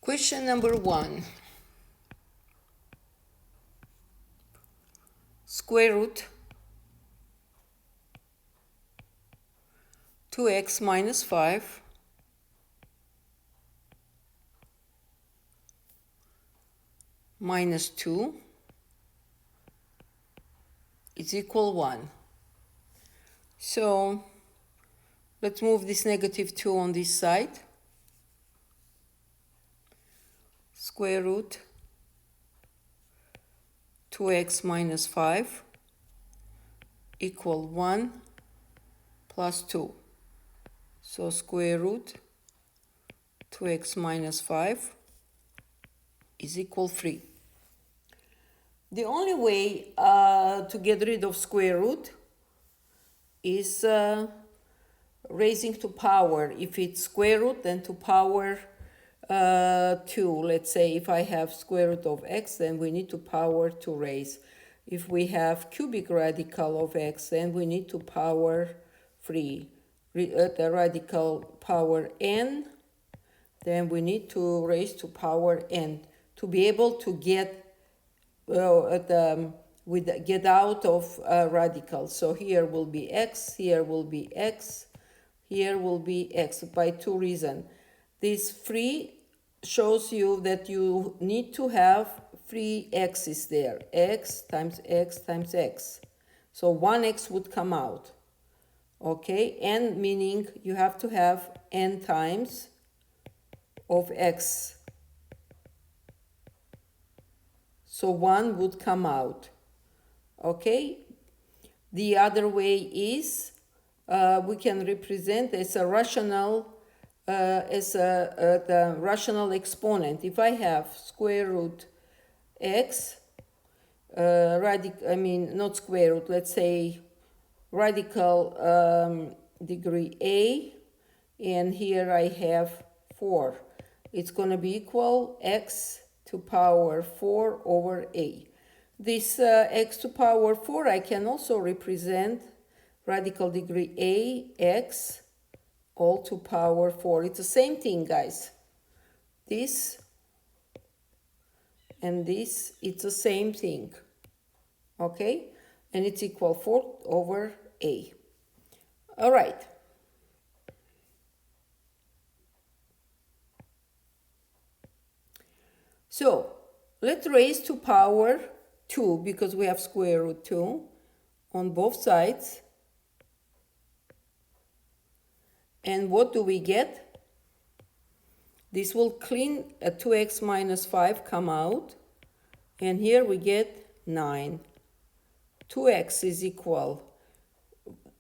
Question number 1. Square root 2x minus 5 minus 2 is equal 1. So let's move this negative 2 on this side. Square root 2x minus 5 equal 1 plus 2. So square root 2x minus 5 is equal 3. The only way to get rid of square root is raising to power. If it's square root, then to power 2. Let's say if I have square root of x, then we need to power to raise. If we have cubic radical of x, then we need to power 3. The radical power n, then we need to raise to power n to be able to get get out of radical. So here will be x, here will be x, here will be x by 2 reasons. This 3 shows you that you need to have 3 x's there, x times x times x. So 1x would come out. Okay, n meaning you have to have n times of x. So 1 would come out. Okay, the other way is we can represent as a rational the rational exponent. If I have square root x, not square root, let's say radical degree a, and here I have 4. It's going to be equal x to power 4 over a. This x to power 4 I can also represent radical degree a x all to power 4. It's the same thing, guys. This and this, it's the same thing. Okay? And it's equal 4 over a. All right. So let's raise to power 2 because we have square root 2 on both sides. And what do we get? This will clean a 2x minus 5 come out. And here we get 9. 2x is equal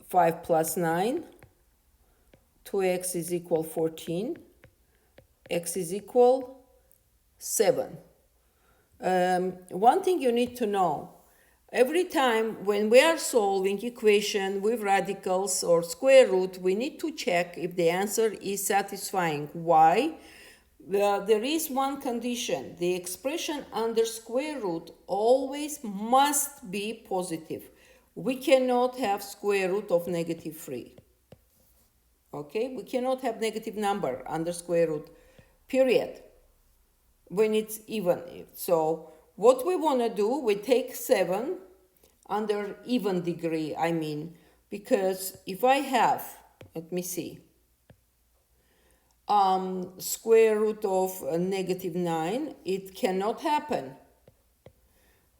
5 plus 9. 2x is equal 14. X is equal 7. One thing you need to know, every time when we are solving equation with radicals or square root, we need to check if the answer is satisfying. Why? There is one condition. The expression under square root always must be positive. We cannot have square root of negative 3. Okay? We cannot have negative number under square root, period, when it's even. So what we want to do, we take 7 under even degree, because if I have, let me see, square root of negative 9, it cannot happen.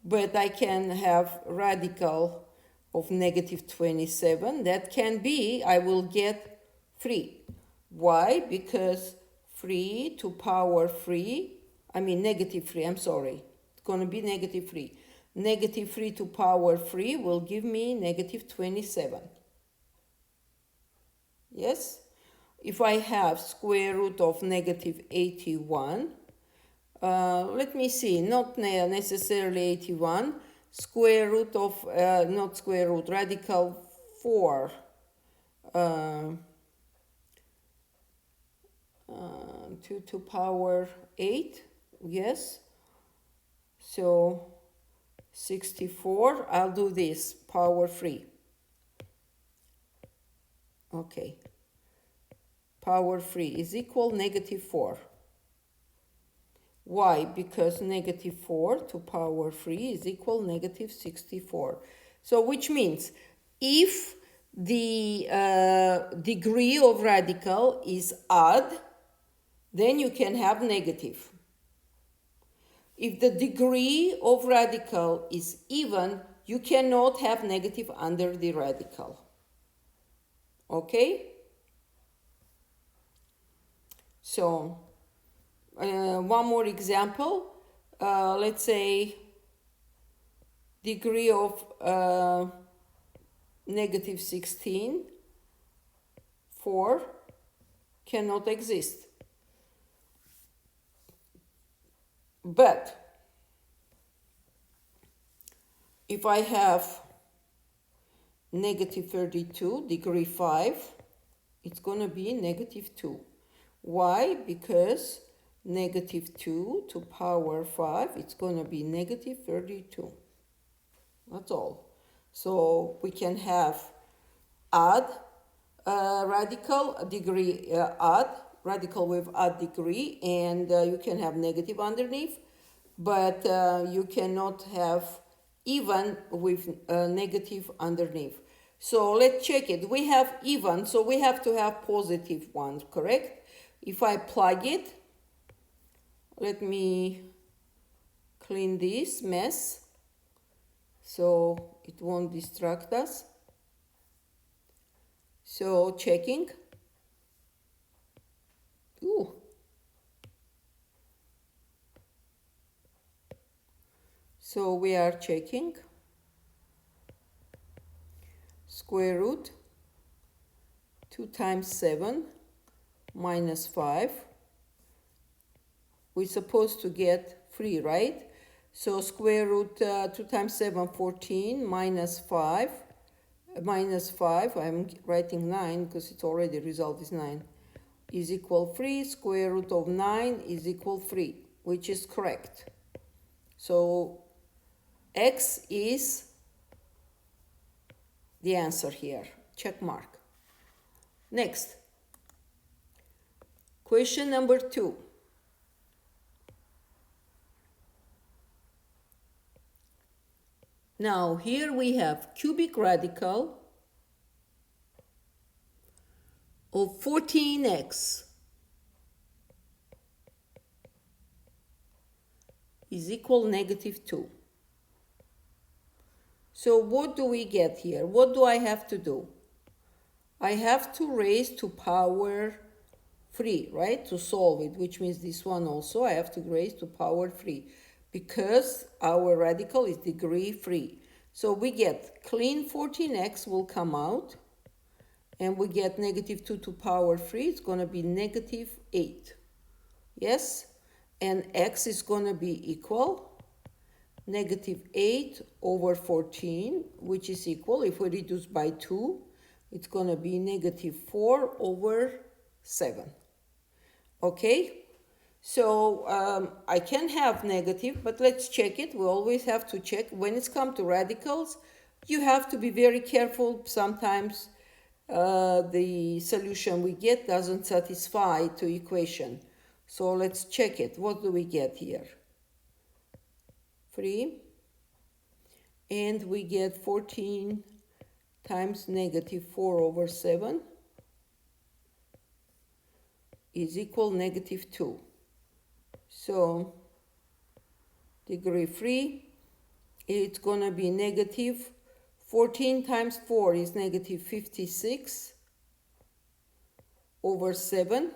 But I can have radical of negative 27. That can be, I will get 3. Why? Because 3 to power 3, negative 3, I'm sorry. It's going to be negative 3. Negative 3 to power 3 will give me negative 27. Yes? If I have square root of negative 81, let me see, not necessarily 81, square root of, not square root, radical 4, 2 to power 8, yes, so 64, I'll do this, power 3, okay. Power 3 is equal negative 4. Why? Because negative 4 to power 3 is equal negative 64. So which means if the degree of radical is odd, then you can have negative. If the degree of radical is even, you cannot have negative under the radical. Okay? So, one more example. Let's say degree of negative 16, 4 cannot exist. But if I have negative 32, degree 5, it's going to be negative 2. Why? Because negative 2 to power 5, it's going to be negative 32. That's all. So we can have odd radical degree, odd radical with odd degree, and you can have negative underneath, but you cannot have even with negative underneath. So let's check it. We have even, so we have to have positive one, correct? If I plug it, let me clean this mess so it won't distract us. So checking. Ooh. So we are checking. Square root 2 times 7 minus 5. We're supposed to get 3, right? So square root 2 times 7, 14, minus 5. Minus 5, I'm writing 9 because it's already result is 9, is equal 3. Square root of 9 is equal 3, which is correct. So x is the answer here. Check mark. Next. Question number 2. Now here we have cubic radical of 14x is equal negative 2. So what do we get here? What do I have to do? I have to raise to power 3, right? To solve it, which means this one also I have to raise to power 3 because our radical is degree 3. So we get clean 14x will come out and we get negative 2 to power 3. It's going to be negative 8. Yes? And x is going to be equal negative 8 over 14, which is equal, if we reduce by 2, it's going to be negative 4 over 7. Okay? So I can have negative, but let's check it. We always have to check. When it's come to radicals, you have to be very careful. Sometimes the solution we get doesn't satisfy to equation. So let's check it. What do we get here? 3. And we get 14 times negative 4 over 7 is equal negative 2. So degree 3, it's going to be negative 14 times 4 is negative 56 over 7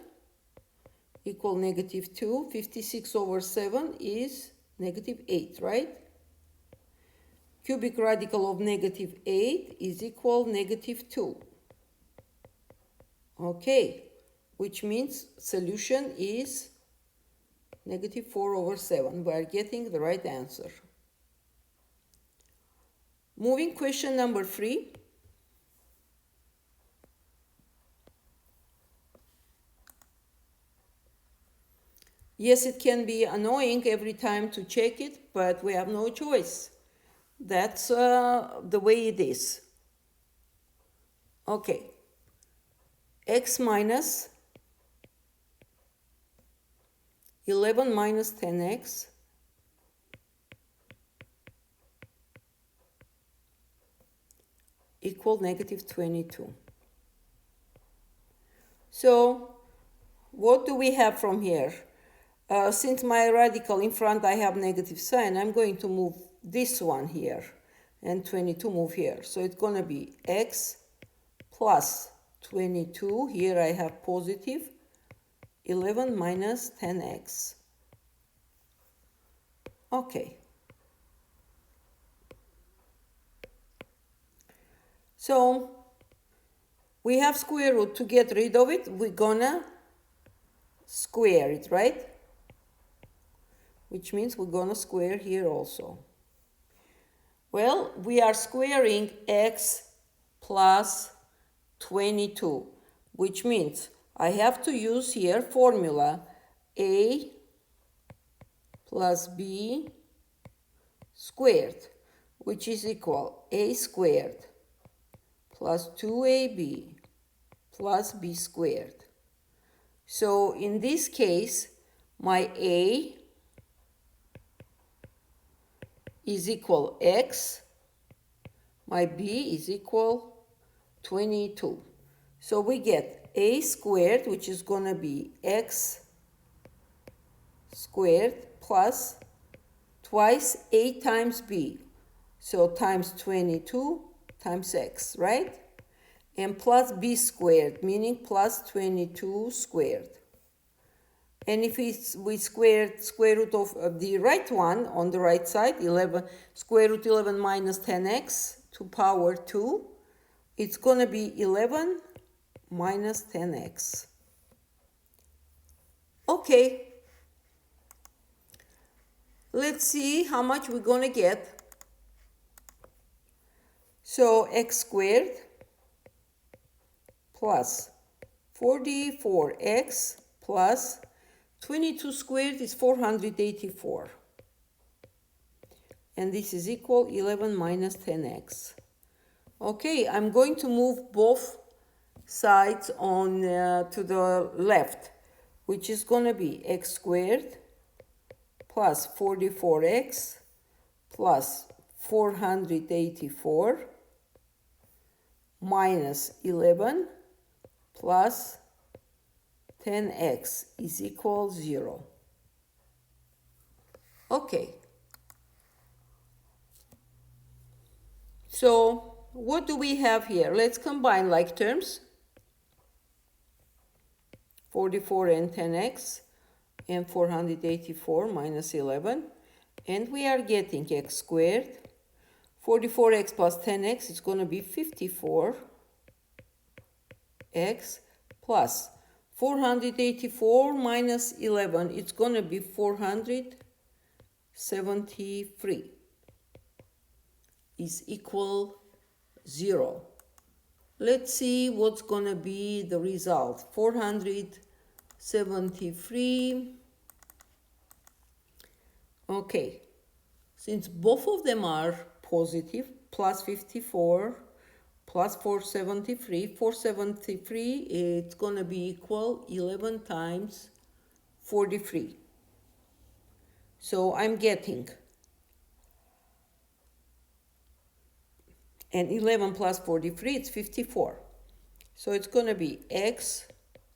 equal negative 2. 56 over 7 is negative 8, right? Cubic radical of negative 8 is equal negative 2. Okay, which means solution is negative 4 over 7. We are getting the right answer. Moving question number 3. Yes, it can be annoying every time to check it, but we have no choice. That's the way it is. Okay. X minus 11 minus 10x equal negative 22. So what do we have from here? Since my radical in front I have negative sign, I'm going to move this one here and 22 move here. So it's going to be x plus 22. Here I have positive 11 minus 10x. Okay. So we have square root. To get rid of it, we're gonna square it, right? Which means we're gonna square here also. Well, we are squaring x plus 22, which means I have to use here formula a plus b squared, which is equal a squared plus 2ab plus b squared. So in this case, my a is equal x, my b is equal 22. So we get a squared, which is going to be x squared plus twice a times b. So times 22 times x, right? And plus b squared, meaning plus 22 squared. And if we square root of the right one on the right side, 11, square root 11 minus 10x to power 2, it's going to be 11 minus 10x. Okay. Let's see how much we're going to get. So x squared plus 44x plus 22 squared is 484. And this is equal 11 minus 10x. Okay, I'm going to move both sides on to the left, which is going to be x squared plus 44x plus 484 minus 11 plus 10x is equal 0. Okay. So what do we have here? Let's combine like terms. 44 and 10x and 484 minus 11. And we are getting x squared. 44x plus 10x is going to be 54x plus 484 minus 11, it's going to be 473 is equal 0. Let's see what's going to be the result. 473. Okay, since both of them are positive, plus 54 plus 473, it's going to be equal 11 times 43. So I'm getting, and 11 plus 43, it's 54. So it's going to be x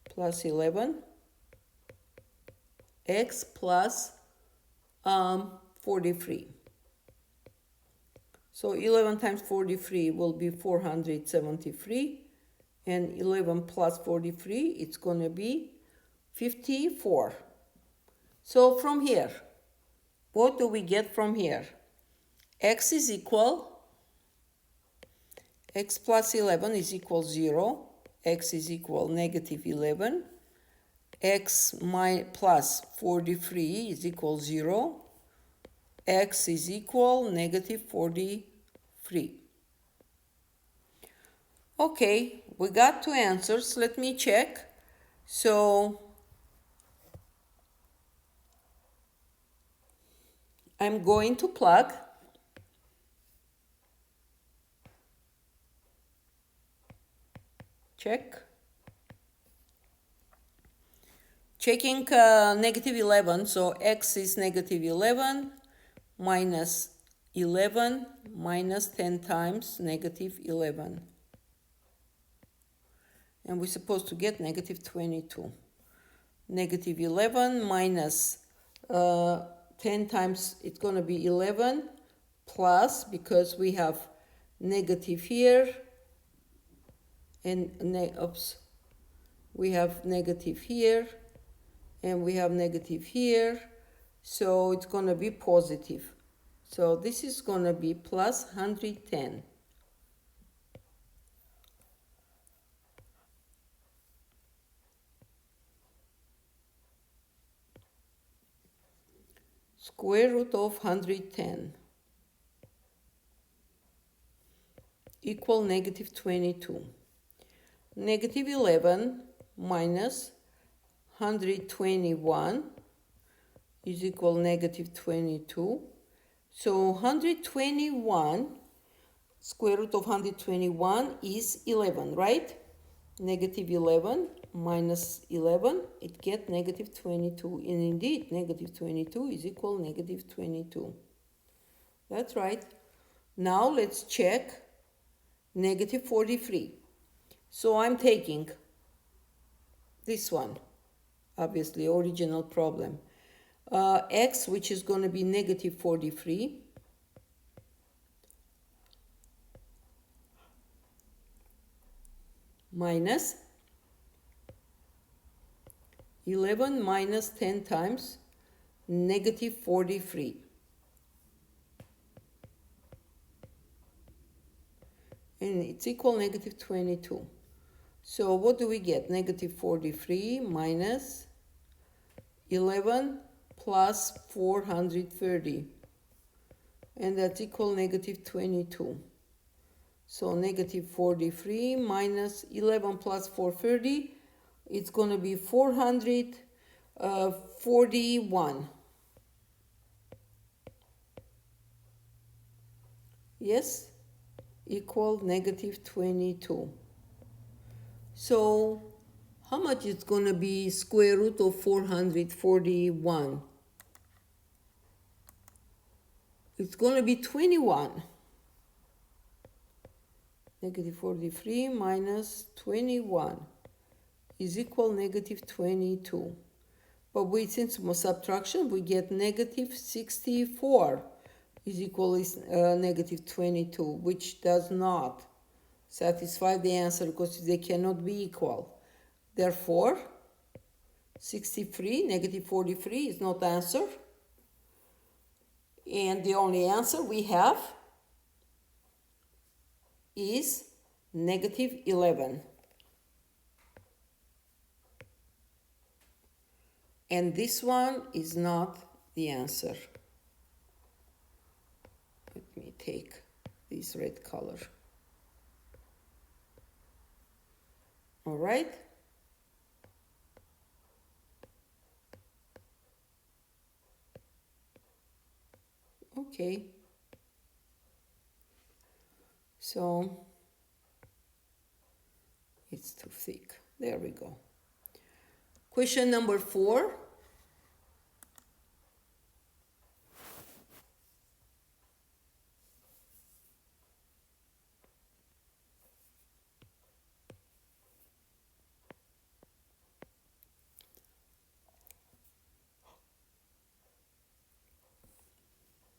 plus 11, x plus 43. So 11 times 43 will be 473, and 11 plus 43, it's going to be 54. So from here, what do we get from here? X is equal, x plus 11 is equal 0, x is equal negative 11, x plus 43 is equal 0, x is equal negative 43. Okay, we got two answers. Let me check. So I'm going to plug. Check. checking negative 11, so x is negative 11 minus 11 minus 10 times negative 11. And we're supposed to get negative 22. Negative 11 minus 10 times, it's going to be 11 plus, because we have negative here, and we have negative here, and we have negative here, so it's going to be positive. So this is going to be plus 110. Square root of 110 equal negative 22. Negative 11 minus 121 is equal negative 22. So 121, square root of 121 is 11, right? Negative 11 minus 11, it gets negative 22. And indeed, negative 22 is equal negative 22. That's right. Now let's check negative 43. So I'm taking this one, obviously, original problem. X, which is going to be negative 43, minus 11 minus 10 times negative 43. And it's equal negative 22. So what do we get? Negative 43 minus 11 plus 430. And that's equal negative 22. So negative 43 minus 11 plus 430, it's going to be 441. Yes, equal negative 22. So how much is going to be square root of 441? It's going to be 21. Negative 43 minus 21 is equal negative 22. But since subtraction, we get negative 64 is equal negative 22, which does not satisfy the answer because they cannot be equal. Therefore, 63, negative 43 is not the answer. And the only answer we have is negative 11. And this one is not the answer. Let me take this red color. All right. Okay. So it's too thick. There we go. Question number 4.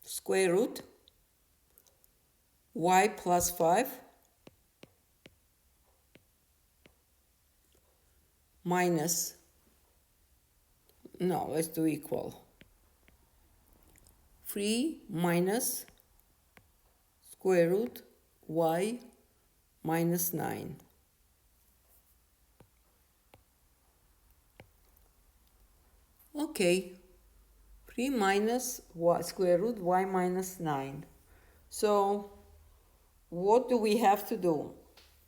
Square root y plus 5 minus, no, let's do equal. 3 minus square root y minus 9. Okay, 3 minus y, square root y minus 9. So what do we have to do?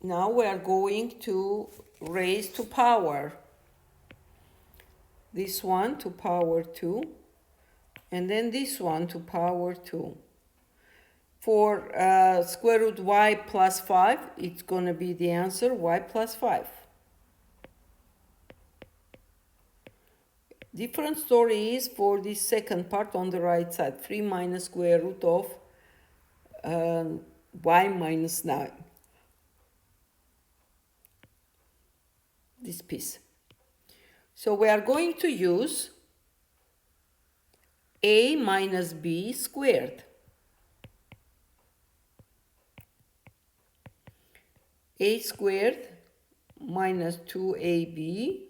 Now we are going to raise to power. This one to power 2, and then this one to power 2. For square root y plus 5, it's going to be the answer y plus 5. Different story is for the second part on the right side, 3 minus square root of y minus 9. This piece. So we are going to use a minus b squared. A squared minus 2ab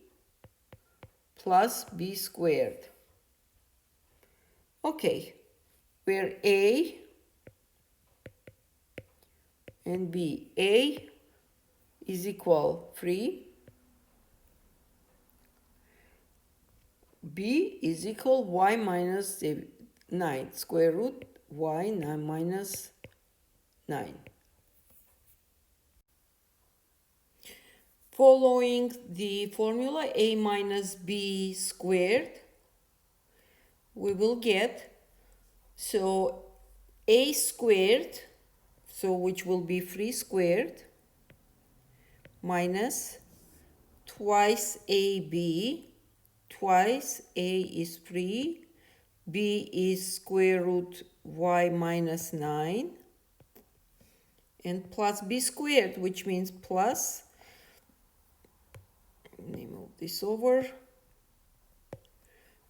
plus b squared. Okay, where a and b. A is equal 3. B is equal y minus 9. Square root y 9 minus 9. Following the formula a minus b squared, we will get, so a squared, so which will be 3 squared, minus twice ab, twice a is 3, b is square root y minus 9, and plus b squared, which means plus, let me move this over,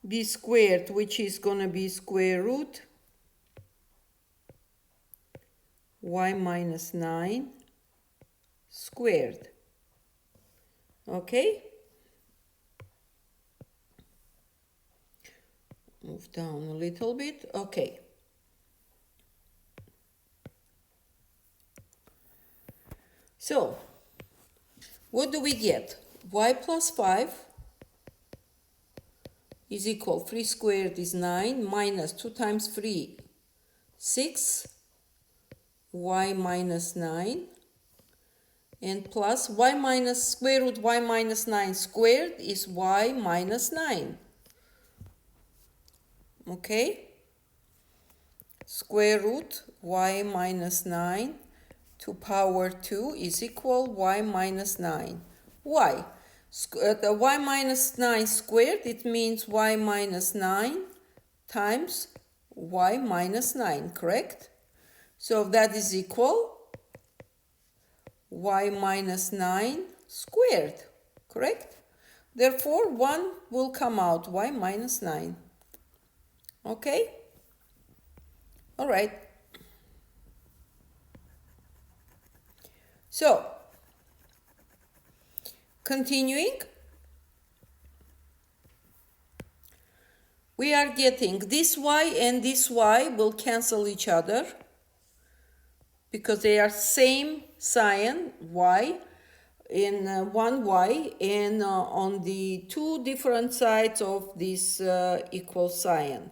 b squared, which is gonna be square root y minus 9 squared. Okay? Move down a little bit. Okay. So, what do we get? Y plus 5 is equal 3 squared is 9 minus 2 times 3, 6, y minus 9, and plus y minus square root y minus 9 squared is y minus 9. Okay? Square root y minus 9 to power 2 is equal y minus 9. Why? The y minus 9 squared, it means y minus 9 times y minus 9, correct? So that is equal y minus 9 squared, correct? Therefore, 1 will come out, y minus 9. Okay? All right. So, continuing, we are getting this y and this y will cancel each other because they are same sign y in one y, and on the two different sides of this equal sign.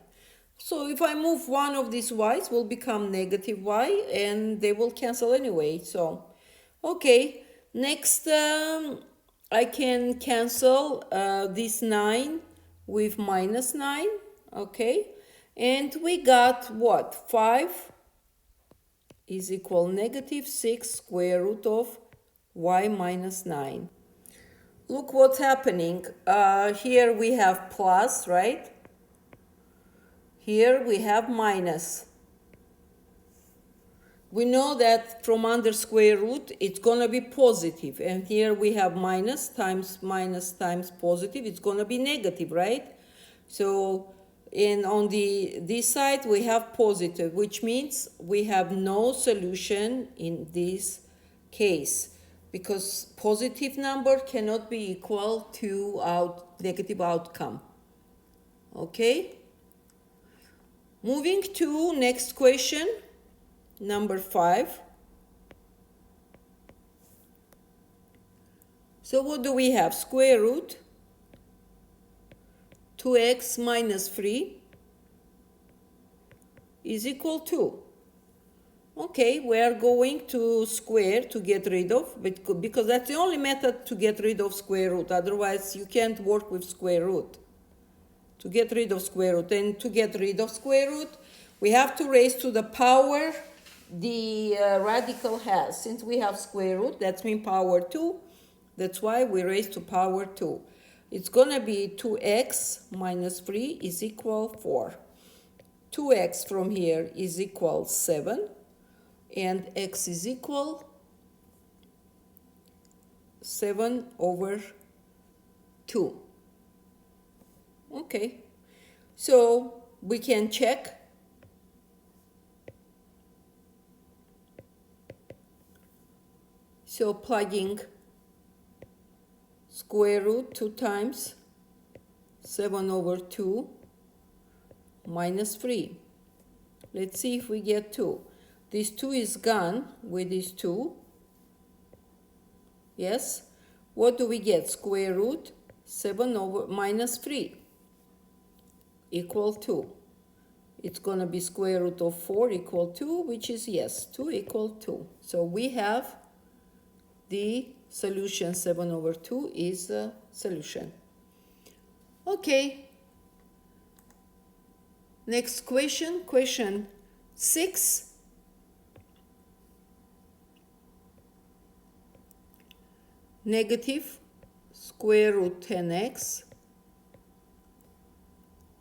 So if I move one of these y's, will become negative y, and they will cancel anyway. So, okay, next I can cancel this 9 with minus 9, okay? And we got what? 5 is equal negative 6 square root of y minus 9. Look what's happening. Here we have plus, right? Here we have minus. We know that from under square root, it's going to be positive. And here we have minus times positive. It's going to be negative, right? So, and on this side, we have positive, which means we have no solution in this case, because positive number cannot be equal to negative outcome. Okay? Moving to next question, number 5. So what do we have? Square root 2x minus 3 is equal to. Okay, we are going to square to get rid of, because that's the only method to get rid of square root. Otherwise, you can't work with square root. To get rid of square root. And to get rid of square root, we have to raise to the power the radical has. Since we have square root, that means power 2. That's why we raise to power 2. It's gonna be 2x minus 3 is equal 4. 2x from here is equal 7, and x is equal 7 over 2. Okay, so we can check. So plugging square root 2 times 7 over 2 minus 3. Let's see if we get 2. This 2 is gone with this 2. Yes. What do we get? Square root 7 over minus 3 equal 2. It's going to be square root of 4 equal 2, which is yes, 2 equal 2. So we have the solution. 7 over 2 is the solution. Okay. Next question, question 6. Negative square root 10x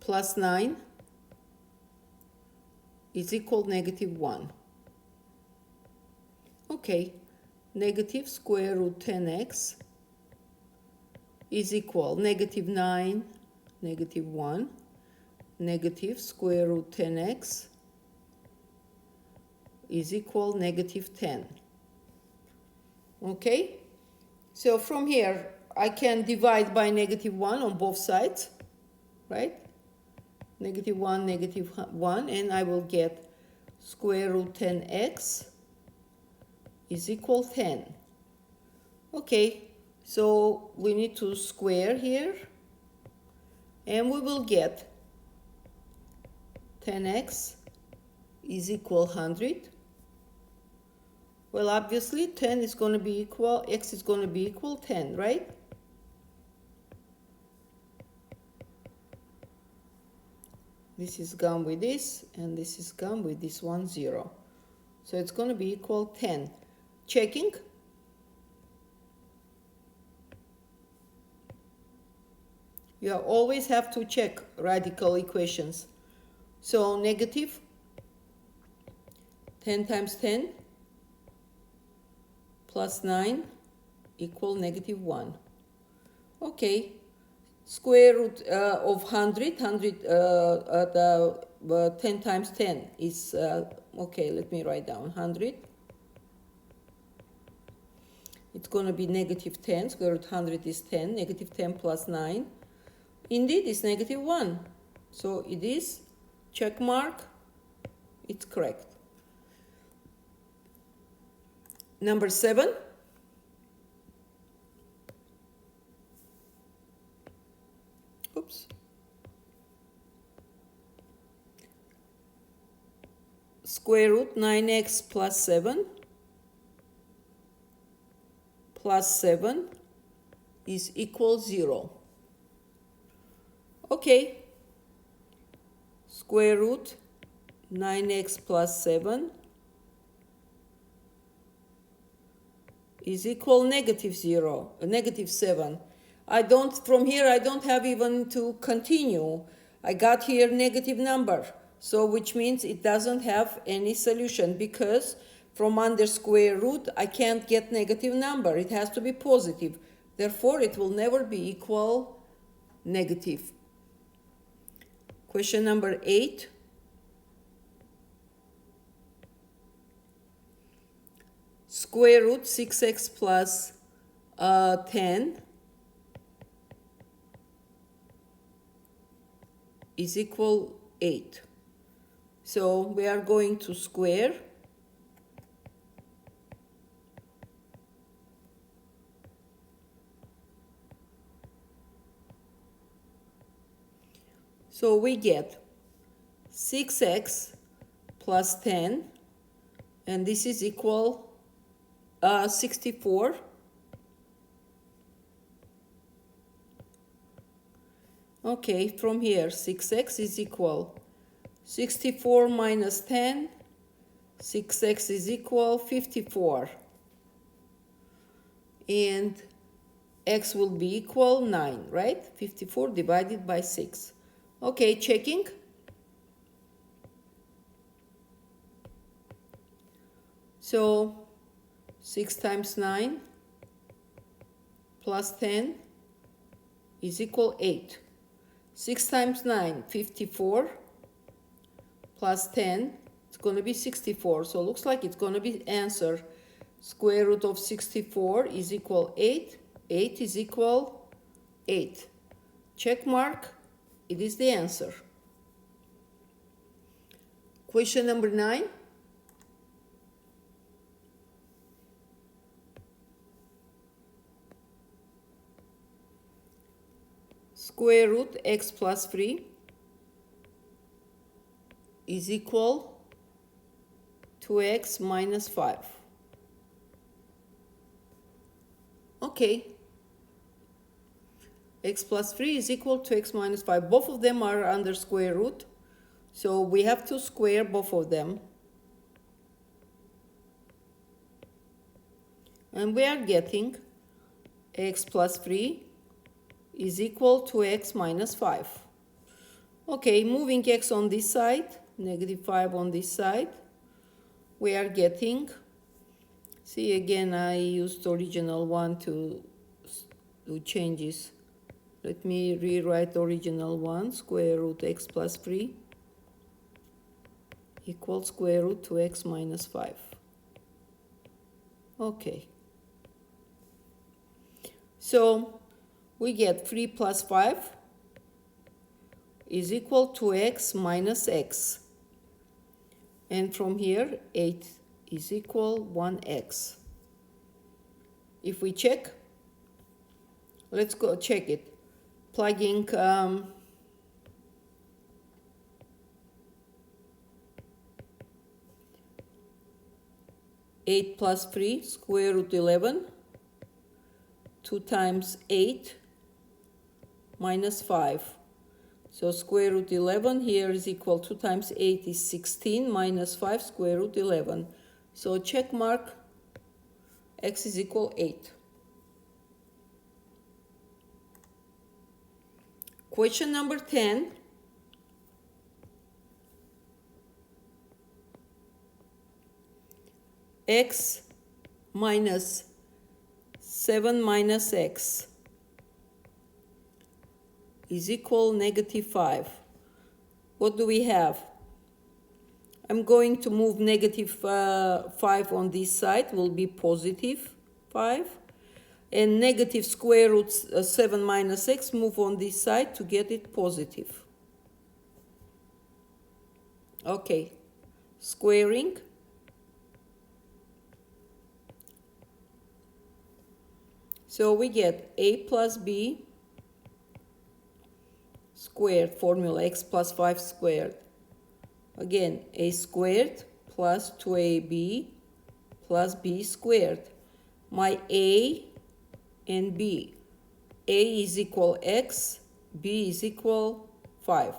plus 9 is equal negative 1. Okay, negative square root 10x is equal negative 9, negative 1, negative square root 10x is equal negative 10. Okay, so from here I can divide by negative 1 on both sides, right? Negative 1, negative 1, and I will get square root 10x is equal 10. Okay, so we need to square here, and we will get 10x is equal 100. Well, obviously 10 is going to be equal, x is going to be equal 10, right? This is gone with this, and this is gone with this 1, 0. So it's going to be equal 10. Checking. You always have to check radical equations. So negative 10 times 10 plus 9 equal negative 1. Okay. Square root of 100, 10 times 10 is, okay, let me write down 100. It's going to be negative 10, square root 100 is 10, negative 10 plus 9. Indeed, it's negative 1. So it is, check mark, it's correct. Number 7. Oops. Square root 9x plus 7 is equal 0. Okay. Square root 9x plus 7 is equal negative 0, negative 7. From here I don't have even to continue. I got here negative number. So which means it doesn't have any solution, because from under square root I can't get negative number. It has to be positive. Therefore it will never be equal negative. Question number 8. Square root 6x plus 10 is equal 8. So we are going to square. So we get 6x plus 10, and this is equal 64. Okay, from here 6x is equal 64 minus 10, 6x is equal 54. And x will be equal 9, right? 54 divided by 6. Okay, checking. So 6 times 9 plus 10 is equal 8. 6 times 9, 54, plus 10, it's going to be 64. So it looks like it's going to be answer. Square root of 64 is equal 8. 8 is equal 8. Check mark. It is the answer. Question number 9. Square root x plus 3 is equal to x minus 5. Okay. X plus 3 is equal to x minus 5. Both of them are under square root. So we have to square both of them. And we are getting x plus 3 is equal to x minus 5. Okay, moving x on this side, negative 5 on this side, we are getting, see again I used original one to do changes. Let me rewrite original one, square root x plus 3 equals square root to x minus 5. Okay. So we get 3 plus 5 is equal to x minus x. And from here, 8 is equal 1x. If we check, let's go check it. Plugging 8 plus 3, square root 11. 2 times 8 minus 5. So square root 11 here is equal to 2 times 8 is 16 minus 5 square root 11. So check mark, x is equal 8. Question number 10. X minus 7 minus x is equal negative 5. What do we have? I'm going to move negative 5 on this side, will be positive 5. And negative square root 7 minus x, move on this side to get it positive. Okay, squaring. So we get a plus b squared, formula x plus 5 squared. Again, a squared plus 2ab plus b squared. My a and b. A is equal x, b is equal 5.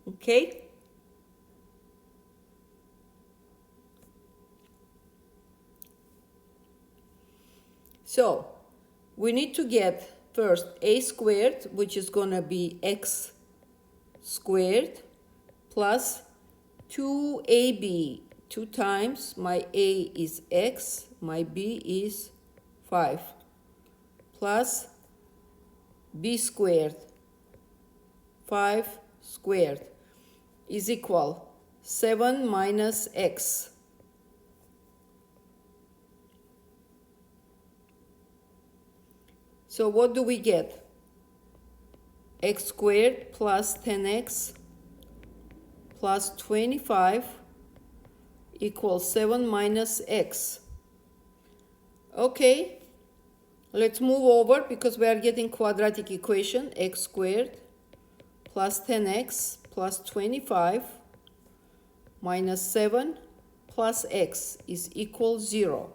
Okay? So, we need to get first a squared, which is going to be x squared, plus 2ab. 2 times my a is x, my b is 5, plus b squared, 5 squared, is equal 7 minus x. So what do we get? X squared plus 10x plus 25 equals 7 minus x. Okay, let's move over because we are getting quadratic equation. X squared plus 10x plus 25 minus 7 plus x is equal 0.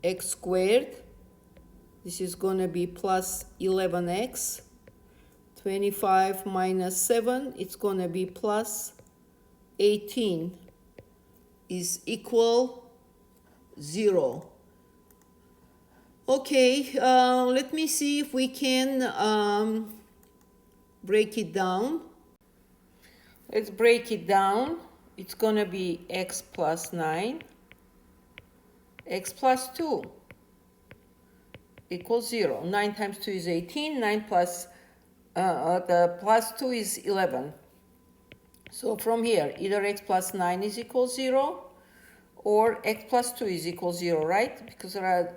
X squared, this is going to be plus 11x. 25 minus 7, it's going to be plus 18 is equal 0. Okay, let me see if we can break it down. Let's break it down. It's gonna be x plus 9, x plus 2 equals 0. 9 times 2 is 18, 9 plus, the plus 2 is 11. So from here, either x plus 9 is equal 0, or x plus 2 is equal 0, right? Because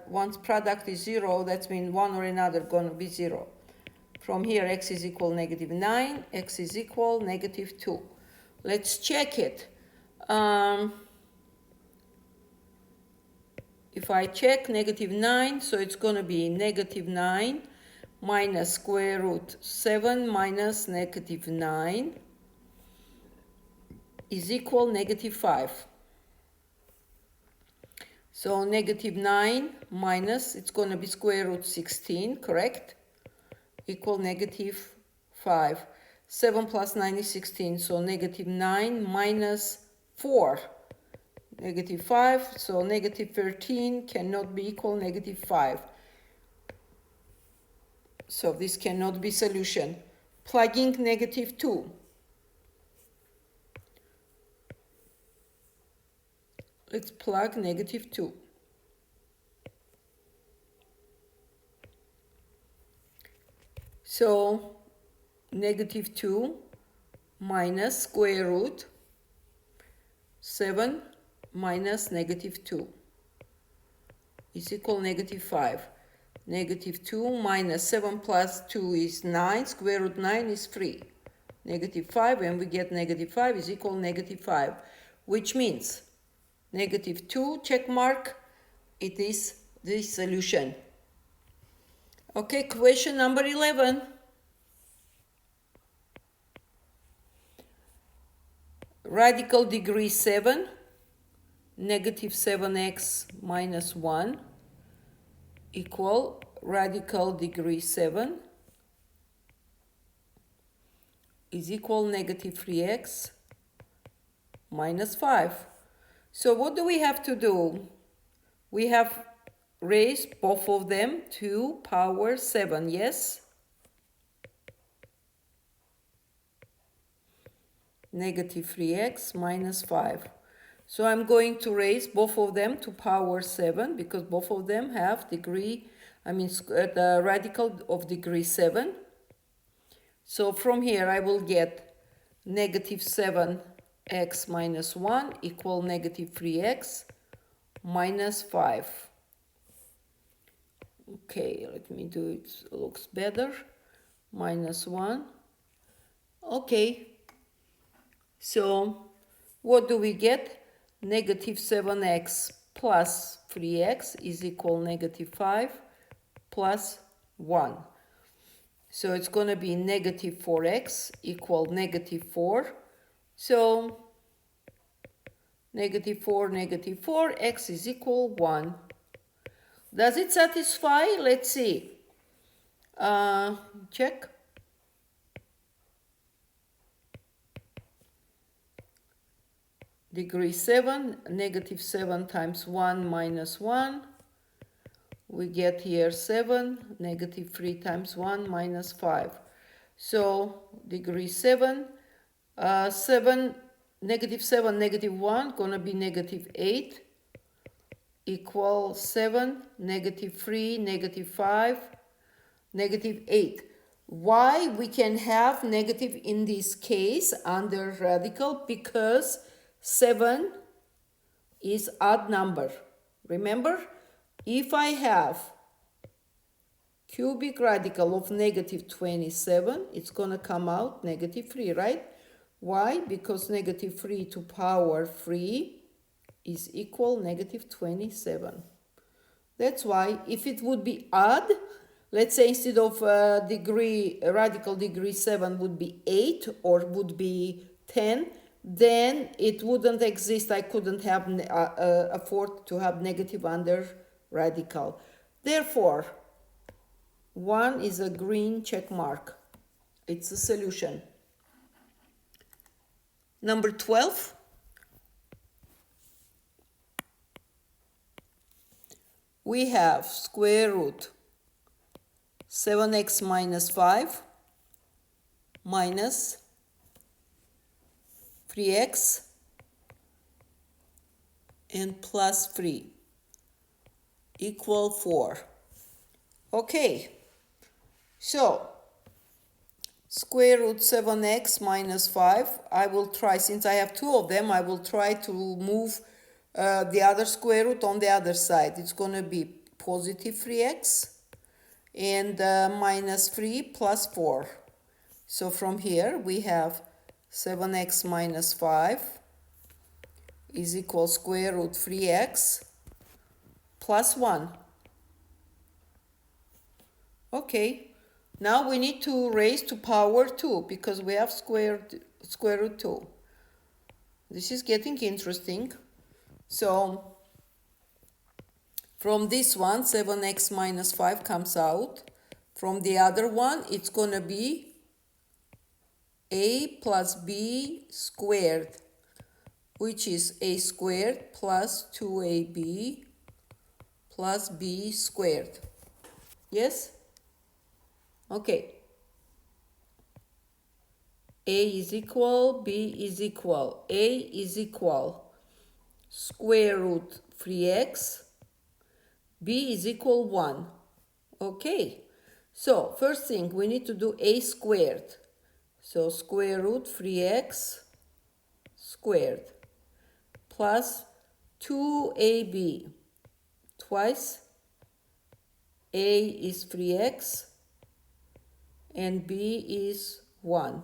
once product is 0, that means one or another gonna be 0. From here, x is equal negative 9, x is equal negative 2. Let's check it. If I check negative 9, so it's going to be negative 9 minus square root 7 minus negative 9 is equal negative 5. So negative 9 minus, it's going to be square root 16, correct? Equal negative 5. 7 plus 9 is 16, so negative 9 minus 4. Negative 5, so negative 13 cannot be equal negative 5. So this cannot be solution. Plugging negative 2. Let's plug negative 2. So negative 2 minus square root 7 minus negative 2 is equal negative 5. Negative 2 minus 7 plus 2 is 9. Square root 9 is 3. Negative 5, and we get negative 5 is equal negative 5, which means negative 2, check mark, it is the solution. Okay, question number 11. Radical degree 7, negative 7x minus 1 equal radical degree 7 is equal negative 3x minus 5. So what do we have to do? We have raised both of them to power 7, yes? Negative 3x minus 5. So I'm going to raise both of them to power 7 because both of them have the radical of degree 7. So from here I will get negative 7x minus 1 equal negative 3x minus 5. Okay, let me do it, looks better. Minus 1. Okay, so what do we get? Negative 7x plus 3x is equal negative 5 plus 1. So it's going to be negative 4x equal negative 4. So negative 4, x is equal 1. Does it satisfy? Let's see. Check. Degree 7, negative 7 times 1 minus 1. We get here 7, negative 3 times 1 minus 5. So degree 7, 7, negative 1, gonna be negative 8, equal 7, negative 3, negative 5, negative 8. Why we can have negative in this case under radical? Because 7 is odd number. Remember, if I have cubic radical of negative 27, it's going to come out negative 3, right? Why? Because negative 3 to power 3 is equal negative 27. That's why if it would be odd, let's say instead of radical degree 7 would be 8 or would be 10, then it wouldn't exist. I couldn't have afford to have negative under radical. Therefore, 1 is a green check mark. It's a solution. Number 12. we have square root 7x minus 5 minus 3x and plus 3 equal 4. Okay, so square root 7x minus 5, I will try, since I have two of them, I will try to move the other square root on the other side. It's going to be positive 3x and minus 3 plus 4. So from here we have 7x minus 5 is equal square root 3x plus 1. Okay, now we need to raise to power 2 because we have square root 2. This is getting interesting. So from this one, 7x minus 5 comes out. From the other one, it's going to be a plus b squared, which is a squared plus 2ab plus b squared. Yes? Okay. A is equal, b is equal. A is equal square root 3x. B is equal 1. Okay. So first thing, we need to do a squared. So square root 3x squared plus 2ab twice. A is 3x and b is 1.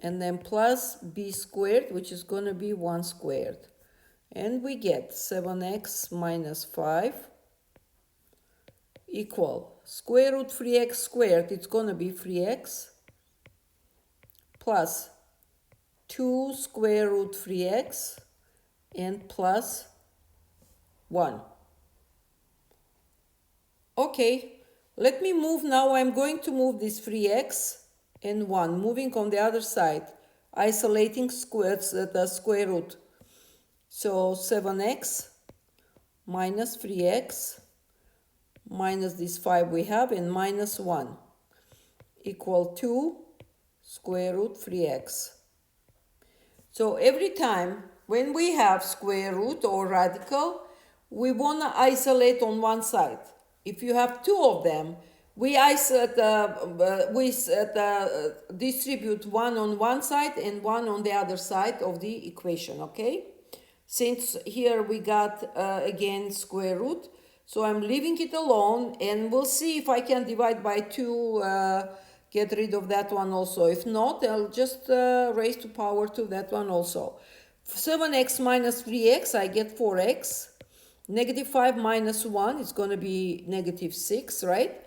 And then plus b squared, which is going to be 1 squared. And we get 7x minus 5 equal square root 3x squared, it's going to be 3x plus 2 square root 3x and plus 1. Okay, let me move now. I'm going to move this 3x and 1, moving on the other side, isolating squares at the square root. So 7x minus 3x minus this 5 we have and minus 1 equal 2 square root 3x. So every time when we have square root or radical, we want to isolate on one side. If you have two of them, we distribute one on one side and one on the other side of the equation, okay? Since here we got again square root, so I'm leaving it alone, and we'll see if I can divide by 2, get rid of that one also. If not, I'll just raise to power 2 that one also. 7x minus 3x, I get 4x. Negative 5 minus 1 is going to be negative 6, right?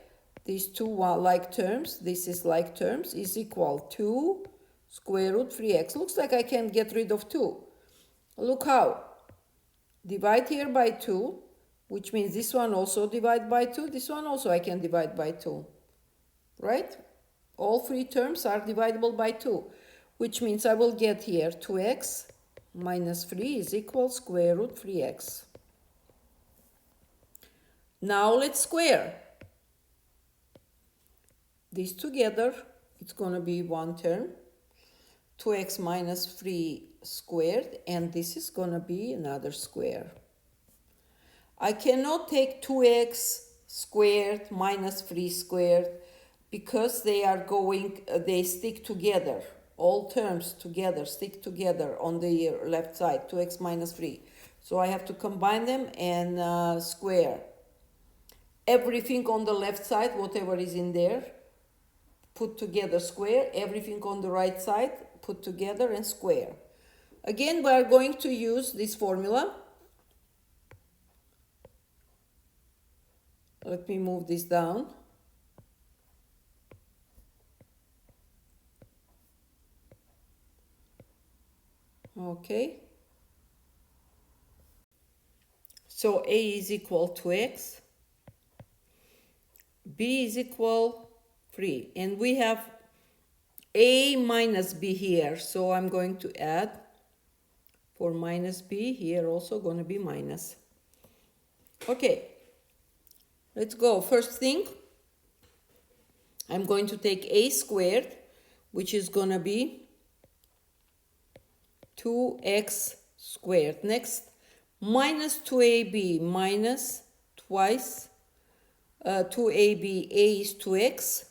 These two are like terms. This is like terms is equal to square root 3x. Looks like I can get rid of 2. Look how. Divide here by 2, which means this one also divide by 2. This one also I can divide by 2, right? All three terms are divisible by 2, which means I will get here 2x minus 3 is equal square root 3x. Now let's square these together. It's going to be one term, 2x minus 3 squared, and this is going to be another square. I cannot take 2x squared minus 3 squared because they stick together. All terms together stick together on the left side, 2x minus 3. So I have to combine them and square. Everything on the left side, whatever is in there, put together square. Everything on the right side, put together and square. Again, we are going to use this formula. Let me move this down. Okay. So A is equal to x. B is equal 3. And we have A minus B here. So I'm going to add for minus B here also going to be minus. Okay. Let's go. First thing, I'm going to take a squared, which is going to be 2x squared. Next, minus 2ab minus twice 2ab, a is 2x,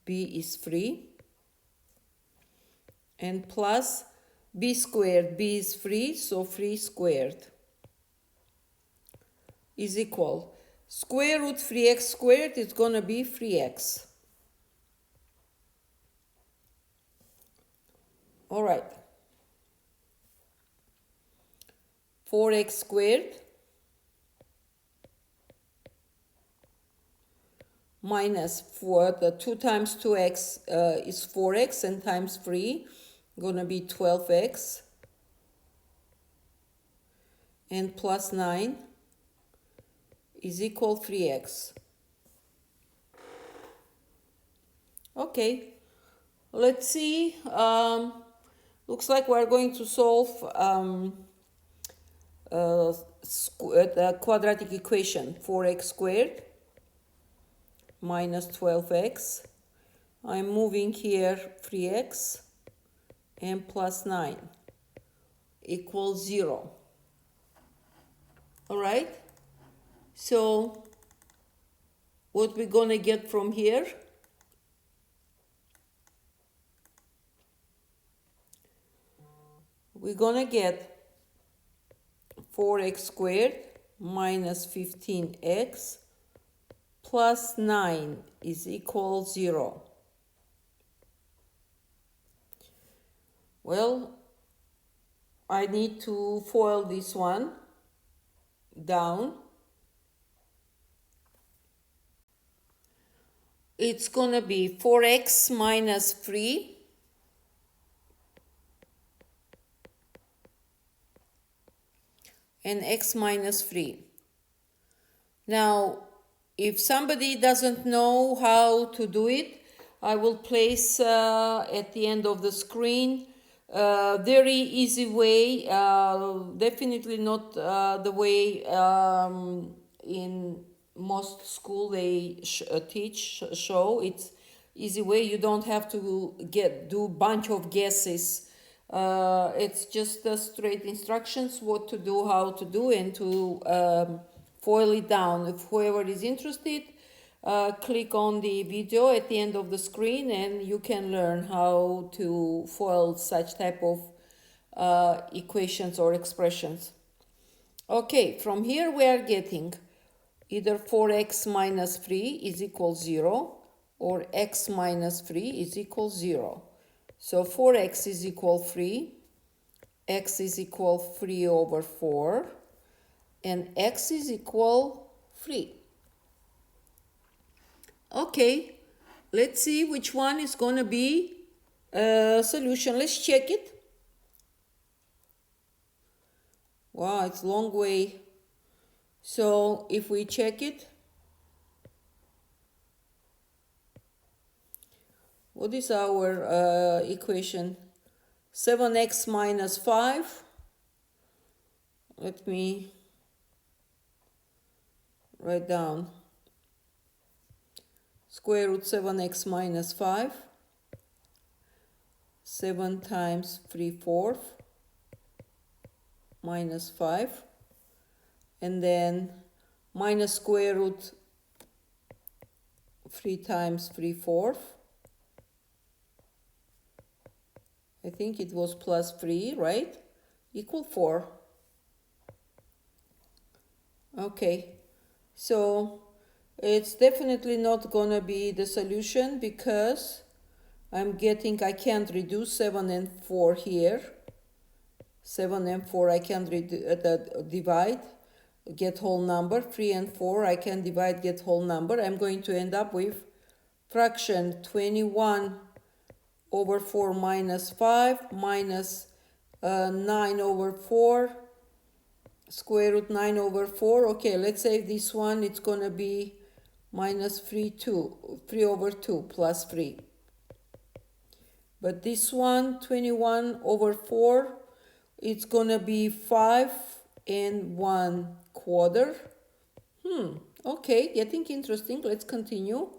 b is 3, and plus b squared, b is 3, so 3 squared is equal. Square root 3x squared is going to be 3x. All right. 4x squared minus 4, the 2 times 2x is 4x, and times 3, going to be 12x, and plus 9 is equal 3x. Okay, let's see. Looks like we're going to solve the quadratic equation. 4x squared minus 12x. I'm moving here 3x and plus 9 equals 0. All right, so what we're going to get from here? We're going to get 4x squared minus 15x plus 9 is equal 0. Well, I need to FOIL this one down. It's going to be 4x minus 3 and x minus 3. Now, if somebody doesn't know how to do it, I will place at the end of the screen very easy way, definitely not the way in most school they show. It's easy way. You don't have to do bunch of guesses. It's just straight instructions what to do, how to do, and to FOIL it down. If whoever is interested, click on the video at the end of the screen and you can learn how to FOIL such type of equations or expressions. Okay, from here we are getting either 4x minus 3 is equal 0 or x minus 3 is equal 0. So 4x is equal 3, x is equal 3 over 4, and x is equal 3. Okay, let's see which one is going to be a solution. Let's check it. Wow, it's a long way. So if we check it, what is our equation? 7x minus 5. Let me write down. Square root 7x minus 5. 7 times 3/4 minus 5. And then minus square root 3 times 3/4. I think it was plus 3, right? Equal 4. Okay, so it's definitely not gonna be the solution because I can't reduce 7 and 4 here. 7 and 4 I can divide, get whole number. 3 and 4 I can divide, get whole number. I'm going to end up with fraction 21 over 4 minus 5 minus 9 over 4, square root 9 over 4. Okay, let's say this one, it's going to be minus 3 over 2 plus 3. But this one, 21 over 4, it's going to be 5 and 1/4. Okay, getting interesting. Let's continue.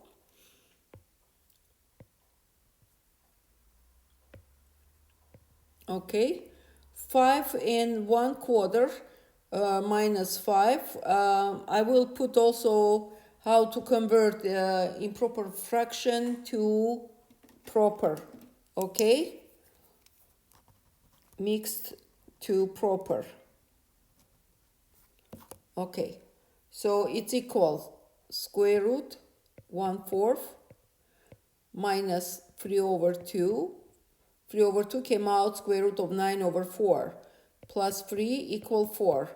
Okay, 5 1/4 minus 5. I will put also how to convert improper fraction to proper. Okay, mixed to proper. Okay, so it's equal square root 1/4 minus 3/2. 3/2 came out square root of 9/4 plus 3 equal 4.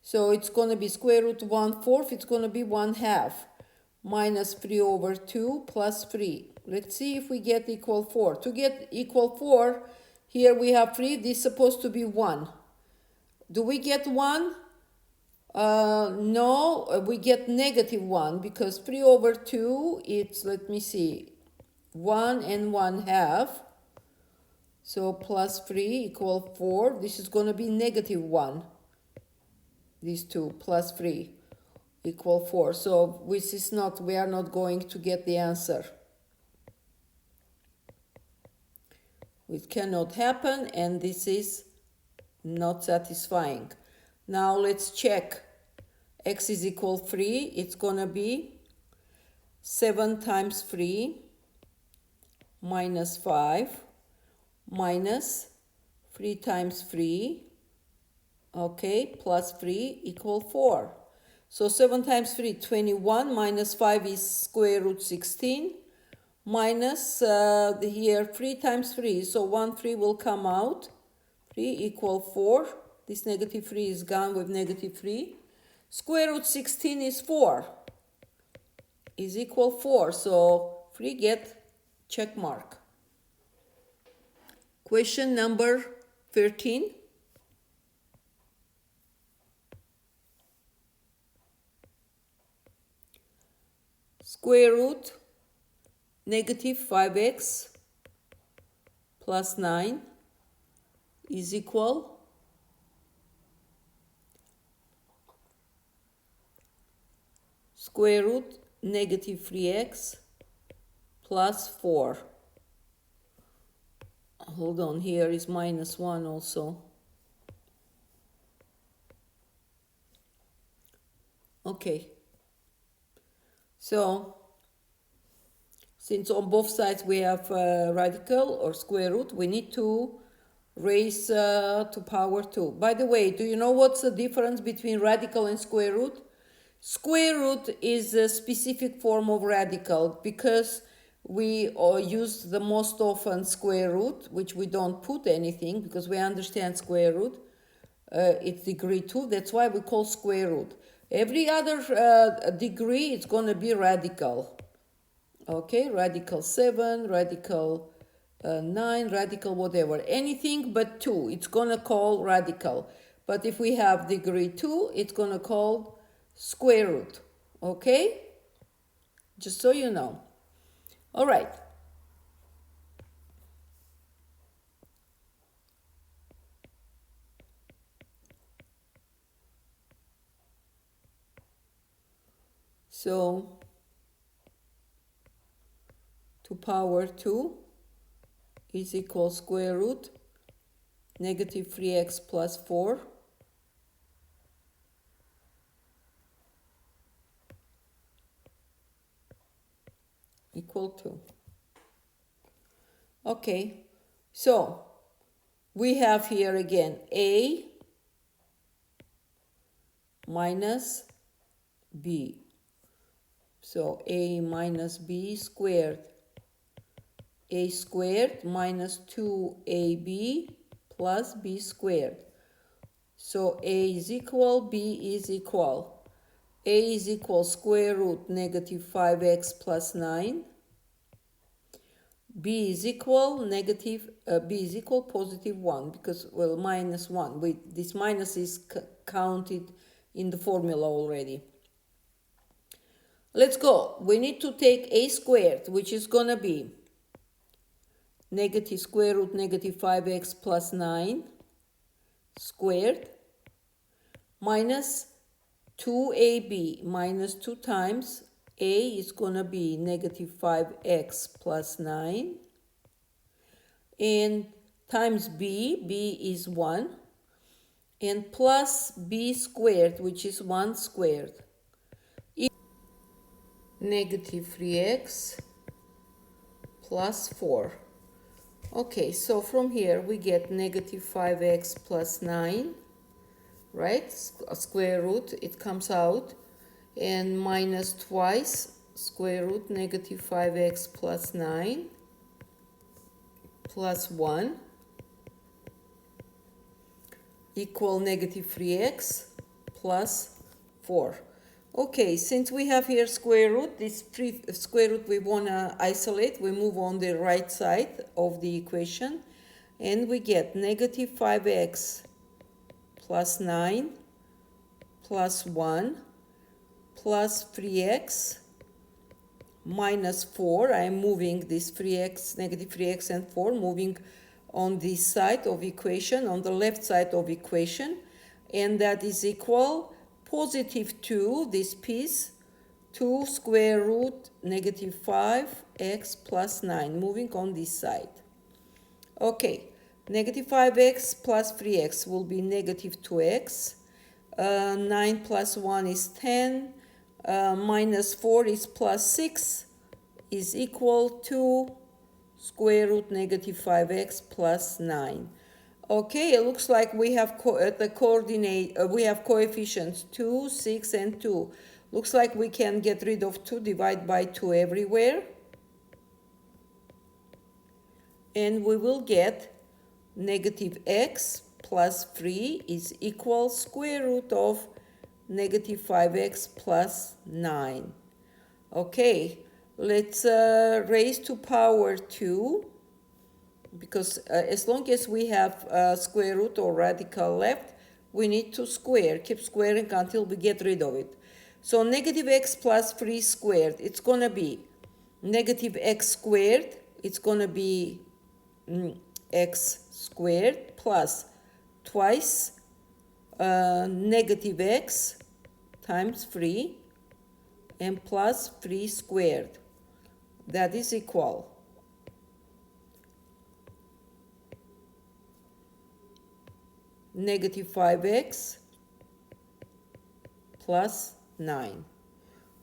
So it's going to be square root 1/4, it's going to be 1/2 minus 3/2 plus 3. Let's see if we get equal 4. To get equal 4, here we have 3, this is supposed to be 1. Do we get 1? No, we get -1 because 3/2, it's, let me see, 1 and 1/2. So plus 3 equal 4. This is going to be -1. These two plus 3 equal 4. So this is not, we are not going to get the answer. It cannot happen, and this is not satisfying. Now let's check. X is equal 3. It's going to be 7 times 3 minus 5 minus 3 times 3, okay, plus 3 equal 4. So 7 times 3, 21, minus 5 is square root 16, minus here 3 times 3, so 1 3 will come out, 3 equal 4. This -3 is gone with -3. Square root 16 is 4, is equal 4, so 3 get check mark. Question number 13. Square root -5x plus 9 is equal square root -3x plus 4. Hold on, here is -1 also. Okay. So, since on both sides we have radical or square root, we need to raise to power 2. By the way, do you know what's the difference between radical and square root? Square root is a specific form of radical because we use the most often square root, which we don't put anything because we understand square root. It's degree 2, that's why we call square root. Every other degree, it's going to be radical. Okay, radical 7, radical 9, radical whatever. Anything but 2, it's going to call radical. But if we have degree 2, it's going to call square root. Okay? Just so you know. All right. So, to power 2 is equal square root -3x plus 4 equal 2. Okay, so we have here again a minus b. So a minus b squared. A squared minus 2ab plus b squared. So a is equal, b is equal. A is equal square root -5x plus 9. B is equal +1 because, well, -1. This minus is counted in the formula already. Let's go. We need to take a squared, which is going to be square root -5x plus 9 squared minus 2ab minus 2 times a is going to be negative 5x plus 9, and times b is 1, and plus b squared, which is 1 squared, negative 3x plus 4. Okay, so from here we get negative 5x plus 9, right? A square root, it comes out, and minus twice square root negative 5x plus 9 plus 1 equal negative 3x plus 4. Okay, since we have here square root, this square root we want to isolate, we move on the right side of the equation, and we get negative 5x plus 9 plus 1 plus 3x minus 4. I am moving this 3x, negative 3x and 4, moving on this side of equation, on the left side of equation, and that is equal positive 2, this piece, 2 square root negative 5x plus 9, moving on this side. Okay, negative 5x plus 3x will be negative 2x, 9 plus 1 is 10, minus 4 is plus 6, is equal to square root negative 5x plus 9. Okay, it looks like we have we have coefficients 2, 6, and 2. Looks like we can get rid of 2, divide by 2 everywhere. And we will get negative x plus 3 is equal square root of negative 5x plus 9. Okay, let's raise to power 2, because as long as we have square root or radical left, we need to square, keep squaring until we get rid of it. So negative x plus 3 squared, it's going to be negative x squared, it's going to be x squared plus twice negative x times 3 and plus 3 squared. That is equal negative 5x plus 9.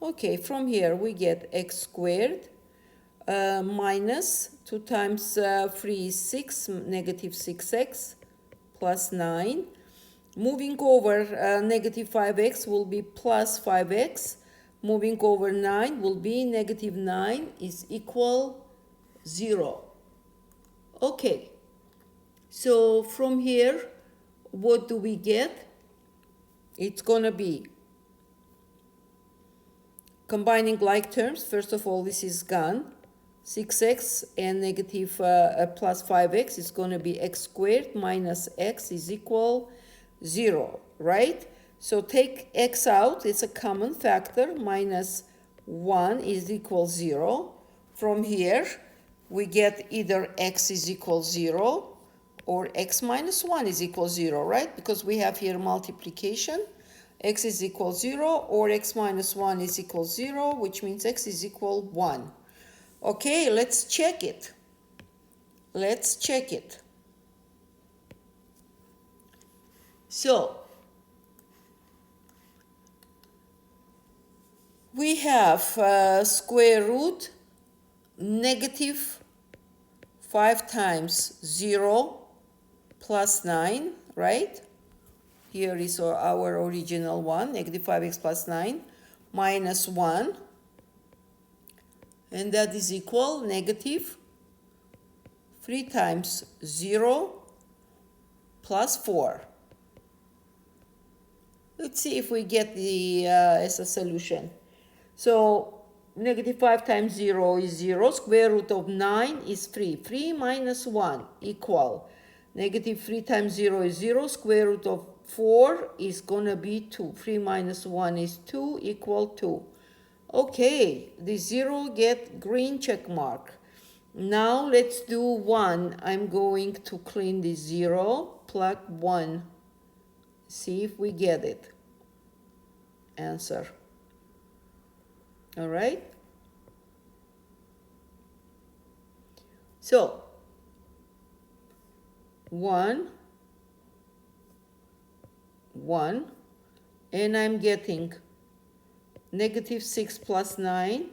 Okay, from here we get x squared minus 2 times 3 is 6, negative 6x plus 9. Moving over negative 5x will be plus 5x. Moving over 9 will be negative 9 is equal 0. Okay, so from here, what do we get? It's going to be combining like terms. First of all, this is gone. 6x and negative plus 5x is going to be x squared minus x is equal 0, right? So take x out, it's a common factor, minus 1 is equal 0. From here, we get either x is equal 0 or x minus 1 is equal 0, right? Because we have here multiplication. X is equal 0 or x minus 1 is equal 0, which means x is equal 1. Okay, let's check it. Let's check it. So, we have square root negative 5 times 0 plus 9, right? Here is our original one, negative 5x plus 9, minus 1. And that is equal negative 3 times 0 plus 4. Let's see if we get the as a solution. So negative 5 times 0 is 0. Square root of 9 is 3. 3 minus 1 equal negative 3 times 0 is 0. Square root of 4 is going to be 2. 3 minus 1 is 2 equal 2. Okay, the 0 get green check mark. Now let's do 1. I'm going to clean the 0, plug 1. See if we get it. answer. All right. So 1, 1, and I'm getting negative 6 plus 9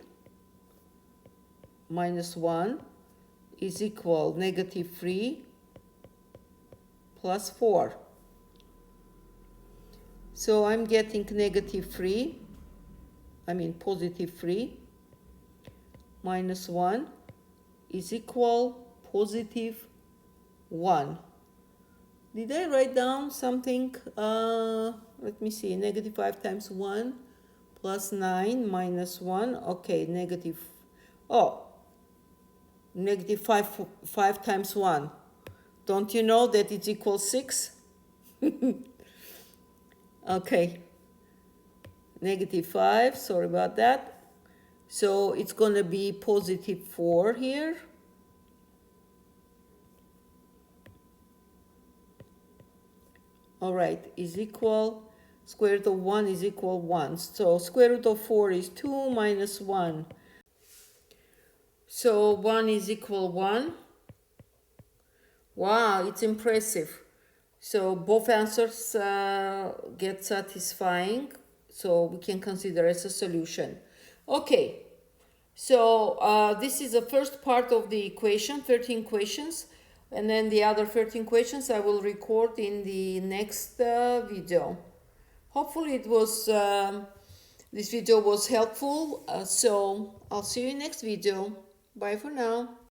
minus 1 is equal negative 3 plus 4. So I'm getting negative 3, positive 3 minus 1 is equal positive 1. Did I write down something? Let me see. Negative 5 times 1 plus 9 minus 1. Okay, negative 5 times 1. Don't you know that it's equal 6? Okay. Negative 5, sorry about that. So it's going to be positive 4 here. All right, is equal, square root of 1 is equal 1. So square root of 4 is 2 minus 1. So 1 is equal 1. Wow, it's impressive. So both answers get satisfying. So we can consider as a solution. Okay, so this is the first part of the equation, 13 questions. And then the other 13 questions I will record in the next video. Hopefully it was, this video was helpful. So I'll see you in next video. Bye for now.